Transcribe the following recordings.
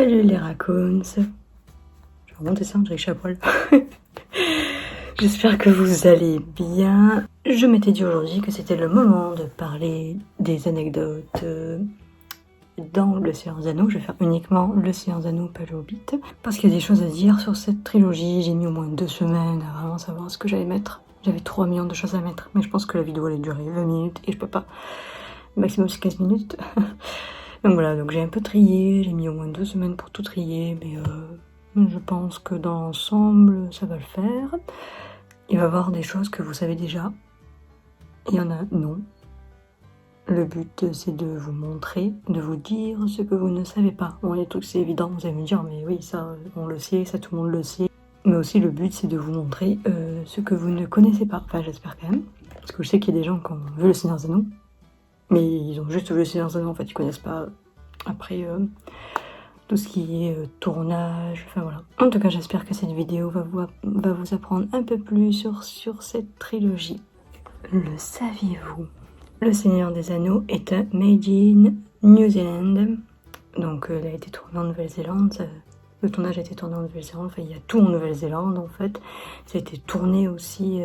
Salut les raccoons. Je vais remonter ça, on dirait que je suis à poil. J'espère que vous allez bien. Je m'étais dit aujourd'hui que c'était le moment de parler des anecdotes dans Le Seigneur des Anneaux. Je vais faire uniquement Le Seigneur des Anneaux, pas le Hobbit. Parce qu'il y a des choses à dire sur cette trilogie. J'ai mis au moins 2 semaines à vraiment savoir ce que j'allais mettre. J'avais 3 millions de choses à mettre. Mais je pense que la vidéo allait durer 20 minutes et je peux pas. Le maximum c'est 15 minutes. Donc voilà, donc j'ai un peu trié. J'ai mis au moins 2 semaines pour tout trier. Mais je pense que dans l'ensemble, ça va le faire. Il va y avoir des choses que vous savez déjà. Il y en a non. Le but, c'est de vous montrer, de vous dire ce que vous ne savez pas. Bon, les trucs, c'est évident, vous allez me dire, mais oui, ça, on le sait, ça, tout le monde le sait. Mais aussi, le but, c'est de vous montrer ce que vous ne connaissez pas. Enfin, j'espère quand même. Parce que je sais qu'il y a des gens qui ont vu Le Seigneur des Anneaux. Mais ils ont juste vu Le Seigneur des Anneaux, en fait, ils connaissent pas. Après, tout ce qui est tournage, enfin voilà. En tout cas, j'espère que cette vidéo va vous apprendre un peu plus sur cette trilogie. Le saviez-vous? Le Seigneur des Anneaux est un made in New Zealand. Donc il a été tourné en Nouvelle-Zélande. Le tournage a été tourné en Nouvelle-Zélande. Enfin, il y a tout en Nouvelle-Zélande en fait. Ça a été tourné aussi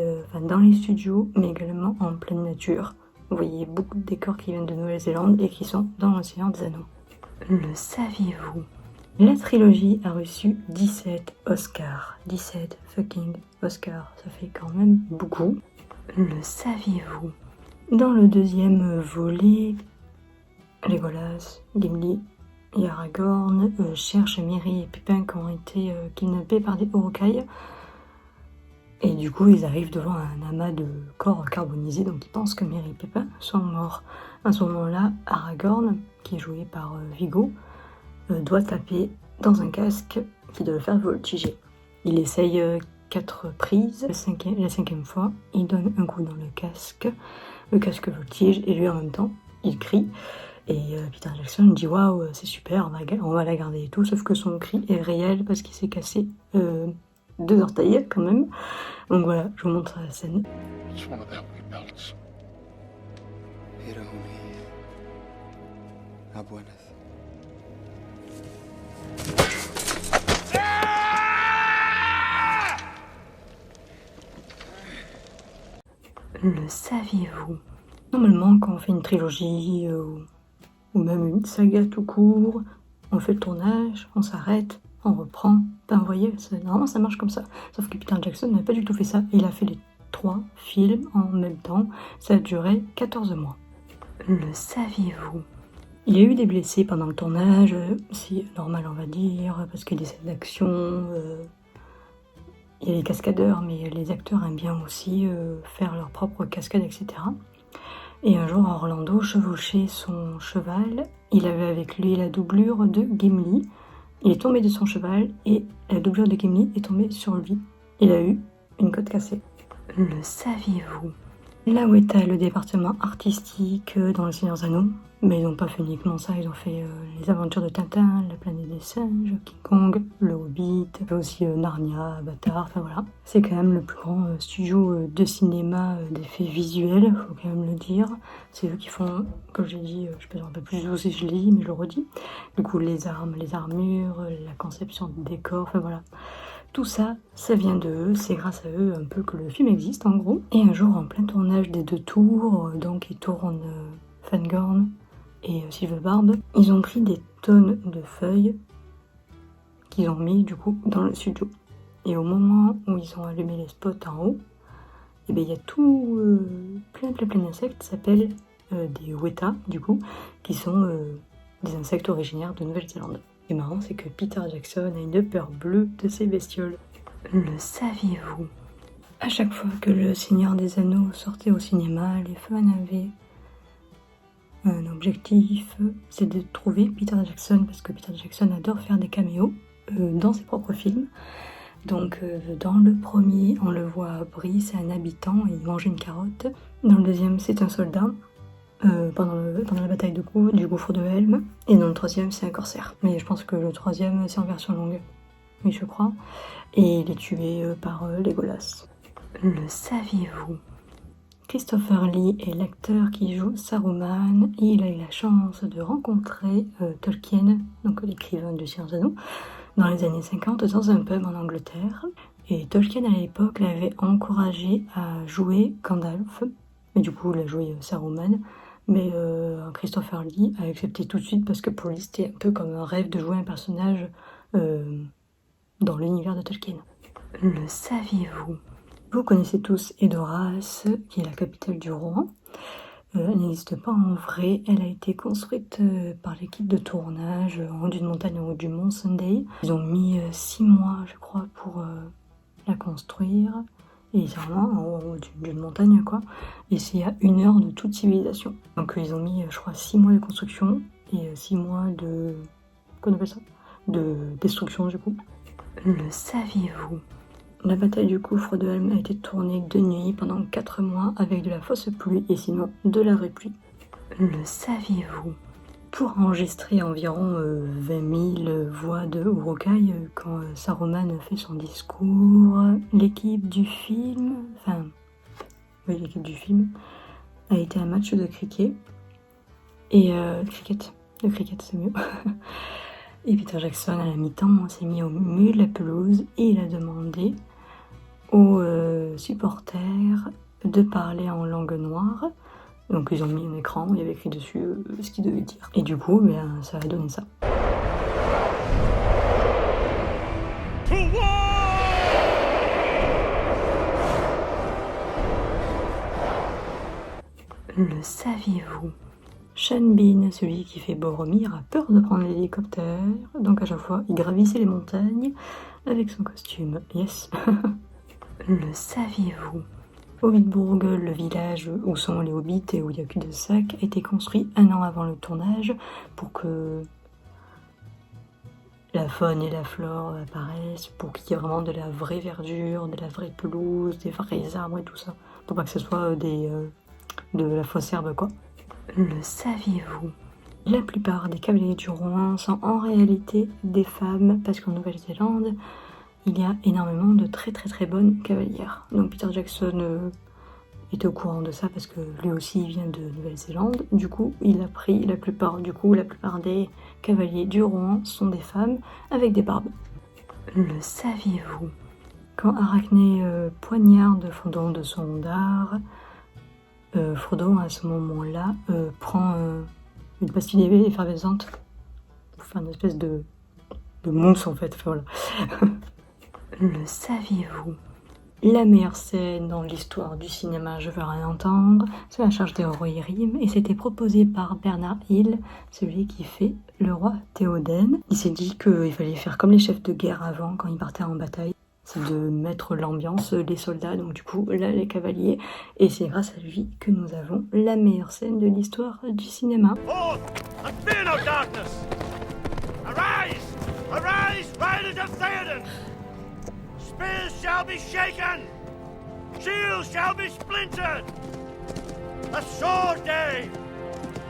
dans les studios, mais également en pleine nature. Vous voyez beaucoup de décors qui viennent de Nouvelle-Zélande et qui sont dans Le Seigneur des Anneaux. Le saviez-vous? La trilogie a reçu 17 Oscars. 17 fucking Oscars. Ça fait quand même beaucoup. Le saviez-vous? Dans le deuxième volet, Legolas, Gimli et Aragorn cherchent Merry et Pippin qui ont été kidnappés par des Uruk-hai. Et du coup, ils arrivent devant un amas de corps carbonisés, donc ils pensent que Merry et Pippin sont morts. À ce moment-là, Aragorn, qui est joué par Viggo, doit taper dans un casque qui doit le faire voltiger. Il essaye 4 prises, la cinquième fois, il donne un coup dans le casque voltige, et lui en même temps, il crie. Et Peter Jackson dit waouh, c'est super, on va la garder et tout, sauf que son cri est réel parce qu'il s'est cassé 2 orteils quand même. Donc voilà, je vous montre la scène. Le saviez-vous? Normalement, quand on fait une trilogie ou même une saga tout court, on fait le tournage, on s'arrête, on reprend. Ben, vous voyez, normalement ça marche comme ça. Sauf que Peter Jackson n'a pas du tout fait ça. Il a fait les 3 films en même temps. Ça a duré 14 mois. Le saviez-vous? Il y a eu des blessés pendant le tournage, c'est normal on va dire, parce qu'il y a des scènes d'action. Il y a les cascadeurs, mais les acteurs aiment bien aussi faire leur propre cascade, etc. Et un jour, Orlando chevauchait son cheval. Il avait avec lui la doublure de Gimli. Il est tombé de son cheval et la doublure de Gimli est tombée sur lui. Il a eu une côte cassée. Le saviez-vous? La Weta, le département artistique dans Le Seigneur des Anneaux. Mais ils n'ont pas fait uniquement ça, ils ont fait les aventures de Tintin, La planète des singes, King Kong, Le Hobbit, aussi Narnia, Avatar, enfin voilà. C'est quand même le plus grand studio de cinéma d'effets visuels, faut quand même le dire. C'est eux qui font, comme j'ai dit, je ne me rappelle plus si je l'ai dit, mais je le redis. Du coup, les armes, les armures, la conception de décors, enfin voilà. Tout ça, ça vient d'eux, c'est grâce à eux un peu que le film existe en gros. Et un jour, en plein tournage des 2 tours, donc ils tournent Fangorn et Silverbarb, ils ont pris des tonnes de feuilles qu'ils ont mis du coup dans le studio. Et au moment où ils ont allumé les spots en haut, et bien il y a tout plein d'insectes qui s'appellent des Weta du coup, qui sont des insectes originaires de Nouvelle-Zélande. Et marrant, c'est que Peter Jackson a une peur bleue de ces bestioles. Le saviez-vous? À chaque fois que Le Seigneur des Anneaux sortait au cinéma, les fans avaient un objectif, c'est de trouver Peter Jackson, parce que Peter Jackson adore faire des caméos dans ses propres films. Donc dans le premier, on le voit Bree, c'est un habitant et il mange une carotte. Dans le deuxième, c'est un soldat. Pendant la bataille du gouffre de Helm. Et dans le troisième, c'est un corsaire. Mais je pense que le troisième, c'est en version longue. Oui, je crois. Et il est tué par Legolas. Le saviez-vous? Christopher Lee est l'acteur qui joue Saruman et il a eu la chance de rencontrer Tolkien, donc l'écrivain du Seigneur des Anneaux, dans les années 50 dans un pub en Angleterre. Et Tolkien à l'époque l'avait encouragé à jouer Gandalf, et du coup il a joué Saruman, mais Christopher Lee a accepté tout de suite parce que pour lui c'était un peu comme un rêve de jouer un personnage dans l'univers de Tolkien. Le saviez-vous ? Vous connaissez tous Edoras, qui est la capitale du Rohan. Elle n'existe pas en vrai, elle a été construite par l'équipe de tournage en haut d'une montagne en haut du mont Sunday. Ils ont mis 6 mois, je crois, pour la construire. Et c'est vraiment en haut d'une montagne, quoi. Et c'est à 1 heure de toute civilisation. Donc ils ont mis, je crois, 6 mois de construction et 6 mois de... Qu'on appelle ça ? De destruction, du coup. Le saviez-vous ? La bataille du gouffre de Helm a été tournée de nuit pendant 4 mois avec de la fausse pluie et sinon de la vraie pluie. Le saviez-vous ? Pour enregistrer environ 20 000 voix de Uruk-hai quand Saruman fait son discours, l'équipe du film a été à un match de cricket. Et le cricket c'est mieux. Et Peter Jackson à la mi-temps s'est mis au milieu de la pelouse et il a demandé aux supporters de parler en langue noire. Donc ils ont mis un écran, il y avait écrit dessus ce qu'ils devaient dire. Et du coup, ça a donné ça. Le saviez-vous ? Sean Bean, celui qui fait Boromir, a peur de prendre l'hélicoptère, donc à chaque fois il gravissait les montagnes avec son costume. Yes. Le saviez-vous ? Hobbitburg, le village où sont les hobbits et où il n'y a que de sacs, a été construit 1 an avant le tournage pour que la faune et la flore apparaissent, pour qu'il y ait vraiment de la vraie verdure, de la vraie pelouse, des vrais arbres et tout ça. Pour pas que ce soit de la fausse herbe, quoi. Le saviez-vous ? La plupart des cavaliers du Rohan sont en réalité des femmes, parce qu'en Nouvelle-Zélande, il y a énormément de très très très bonnes cavalières. Donc Peter Jackson était au courant de ça parce que lui aussi vient de Nouvelle-Zélande. Du coup, il a pris la plupart des cavaliers du Rohan sont des femmes avec des barbes. Le saviez-vous ? Quand Arachné poignarde Frodon de son dard, Frodon à ce moment-là prend une pastille effervescente pour faire une espèce de mousse en fait. Voilà. Le saviez-vous ? La meilleure scène dans l'histoire du cinéma, je veux rien entendre, c'est la charge des Rohirrim et c'était proposé par Bernard Hill, celui qui fait le roi Théoden. Il s'est dit qu'il fallait faire comme les chefs de guerre avant quand ils partaient en bataille, c'est de mettre l'ambiance, les soldats, donc du coup là les cavaliers, et c'est grâce à lui que nous avons la meilleure scène de l'histoire du cinéma. Forth and fear no darkness! Arise! Arise, riders of Theoden! Spears shall be shaken! Shields shall be splintered! A sword day!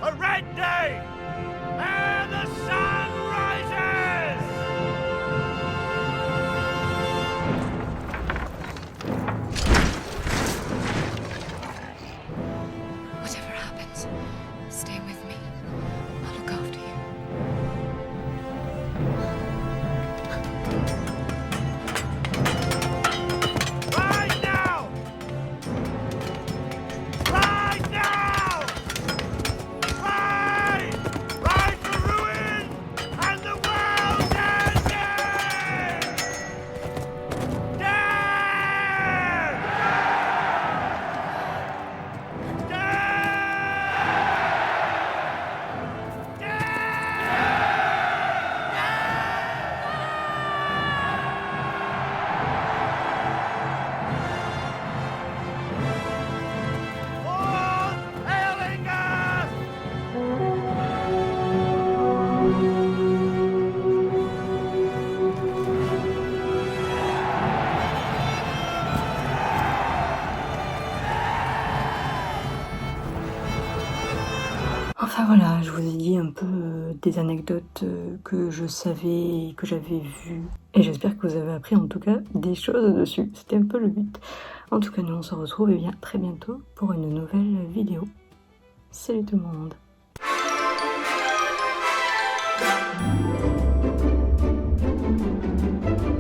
A red day! And the sun rises! Whatever happens, stay with me. I'll look after you. Ride now! Ride now! Ride! Ride for ruin and the world's ending! Death! Forth, Eolinga! Enfin voilà, je vous ai dit un peu des anecdotes que je savais et que j'avais vues. Et j'espère que vous avez appris en tout cas des choses dessus. C'était un peu le but. En tout cas, nous on se retrouve très bientôt pour une nouvelle vidéo. Salut tout le monde!